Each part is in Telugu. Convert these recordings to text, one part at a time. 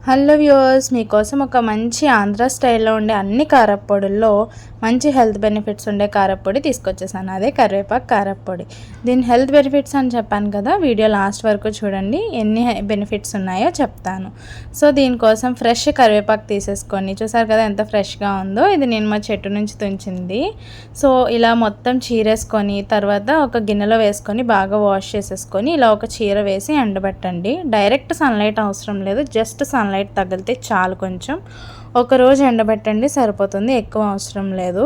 హలో వ్యూవర్స్, మీకోసం ఒక మంచి ఆంధ్ర స్టైల్లో ఉండే అన్ని కారప్పొడుల్లో మంచి హెల్త్ బెనిఫిట్స్ ఉండే కారప్పొడి తీసుకొచ్చేసాను. అదే కరివేపాకు కారప్పొడి. దీని హెల్త్ బెనిఫిట్స్ అని చెప్పాను కదా, వీడియో లాస్ట్ వరకు చూడండి, ఎన్ని బెనిఫిట్స్ ఉన్నాయో చెప్తాను. సో దీనికోసం ఫ్రెష్ కరివేపాకు తీసేసుకొని, చూసారు కదా ఎంత ఫ్రెష్గా ఉందో, ఇది నేను మా చెట్టు నుంచి తుంచింది. సో ఇలా మొత్తం చీరేసుకొని తర్వాత ఒక గిన్నెలో వేసుకొని బాగా వాష్ చేసేసుకొని ఇలా ఒక చీర వేసి ఎండబెట్టండి. డైరెక్ట్ సన్లైట్ అవసరం లేదు, జస్ట్ సన్లైట్ తగిలితే చాలు. కొంచెం ఒకరోజు ఎండబెట్టండి సరిపోతుంది, ఎక్కువ అవసరం లేదు.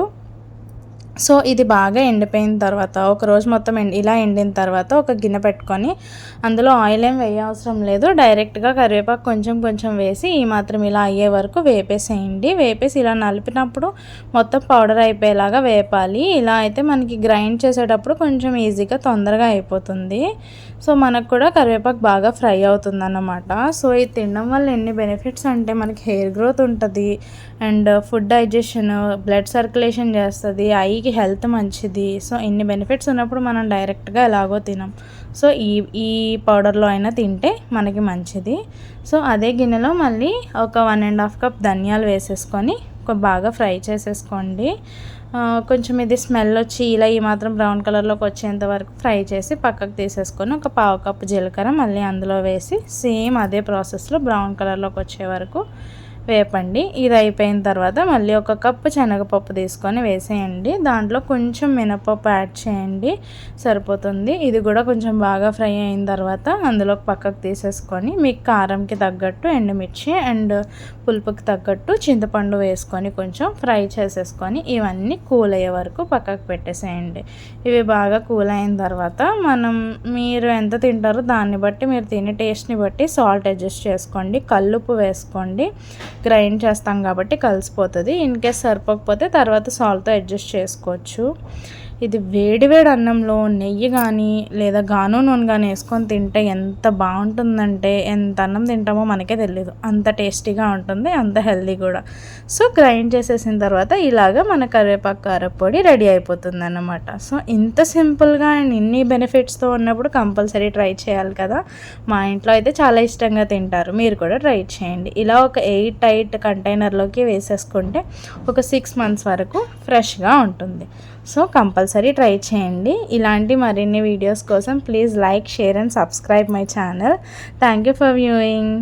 సో ఇది బాగా ఎండిపోయిన తర్వాత ఒకరోజు మొత్తం ఇలా ఎండిన తర్వాత ఒక గిన్నె పెట్టుకొని అందులో ఆయిల్ ఏం వేయ అవసరం లేదు, డైరెక్ట్గా కరివేపాకు కొంచెం కొంచెం వేసి ఈ మాత్రం ఇలా అయ్యే వరకు వేపేసేయండి. వేపేసి ఇలా నలిపినప్పుడు మొత్తం పౌడర్ అయిపోయేలాగా వేపాలి. ఇలా అయితే మనకి గ్రైండ్ చేసేటప్పుడు కొంచెం ఈజీగా తొందరగా అయిపోతుంది. సో మనకు కూడా కరివేపాకు బాగా ఫ్రై అవుతుంది అన్నమాట. సో ఇది తినడం వల్ల ఎన్ని బెనిఫిట్స్ అంటే మనకి హెయిర్ గ్రోత్ ఉంటుంది, and food digestion, blood circulation చేస్తుంది, ఐకి హెల్త్ మంచిది. సో ఇన్ని బెనిఫిట్స్ ఉన్నప్పుడు మనం డైరెక్ట్గా ఎలాగో తినం. సో ఈ పౌడర్లో అయినా తింటే మనకి మంచిది. సో అదే గిన్నెలో మళ్ళీ ఒక 1.5 కప్ ధనియాలు వేసేసుకొని బాగా ఫ్రై చేసేసుకోండి. కొంచెం ఇది స్మెల్ వచ్చి ఇలా ఈ మాత్రం బ్రౌన్ కలర్లోకి వచ్చేంత వరకు ఫ్రై చేసి పక్కకు తీసేసుకొని ఒక 1/2 కప్పు జీలకర్ర మళ్ళీ అందులో వేసి సేమ్ అదే ప్రాసెస్లో బ్రౌన్ కలర్లోకి వచ్చే వరకు వేపండి. ఇది అయిపోయిన తర్వాత మళ్ళీ 1 కప్పు శనగపప్పు తీసుకొని వేసేయండి. దాంట్లో కొంచెం మినపప్పు యాడ్ చేయండి, సరిపోతుంది. ఇది కూడా కొంచెం బాగా ఫ్రై అయిన తర్వాత అందులో పక్కకు తీసేసుకొని మీకు కారంకి తగ్గట్టు ఎండుమిర్చి అండ్ పులుపుకి తగ్గట్టు చింతపండు వేసుకొని కొంచెం ఫ్రై చేసేసుకొని ఇవన్నీ కూల్ అయ్యే వరకు పక్కకు పెట్టేసేయండి. ఇవి బాగా కూల్ అయిన తర్వాత మీరు ఎంత తింటారో దాన్ని బట్టి, మీరు తినే టేస్ట్ని బట్టి సాల్ట్ అడ్జస్ట్ చేసుకోండి. కల్లుప్పు వేసుకోండి, గ్రైండ్ చేస్తాం కాబట్టి కలిసిపోతుంది. ఇన్ కేస్ సరిపోకపోతే తర్వాత సాల్ట్తో అడ్జస్ట్ చేసుకోవచ్చు. ఇది వేడివేడి అన్నంలో నెయ్యి కానీ లేదా గాను నూనె కానీ వేసుకొని తింటే ఎంత బాగుంటుందంటే, ఎంత అన్నం తింటామో మనకే తెలియదు, అంత టేస్టీగా ఉంటుంది, అంత హెల్తీ కూడా. సో గ్రైండ్ చేసేసిన తర్వాత ఇలాగ మన కరివేపాకు కారప్పొడి రెడీ అయిపోతుంది అన్నమాట. సో ఇంత సింపుల్గా అండ్ ఇన్ని బెనిఫిట్స్తో ఉన్నప్పుడు కంపల్సరీ ట్రై చేయాలి కదా. మా ఇంట్లో అయితే చాలా ఇష్టంగా తింటారు, మీరు కూడా ట్రై చేయండి. ఇలా ఒక 8 కంటైనర్లోకి వేసేసుకుంటే ఒక 6 months వరకు ఫ్రెష్గా ఉంటుంది. సో కంపల్సరీ ట్రై చేయండి. ఇలాంటి మరిన్ని వీడియోస్ కోసం please like, share and subscribe my channel. Thank you for viewing.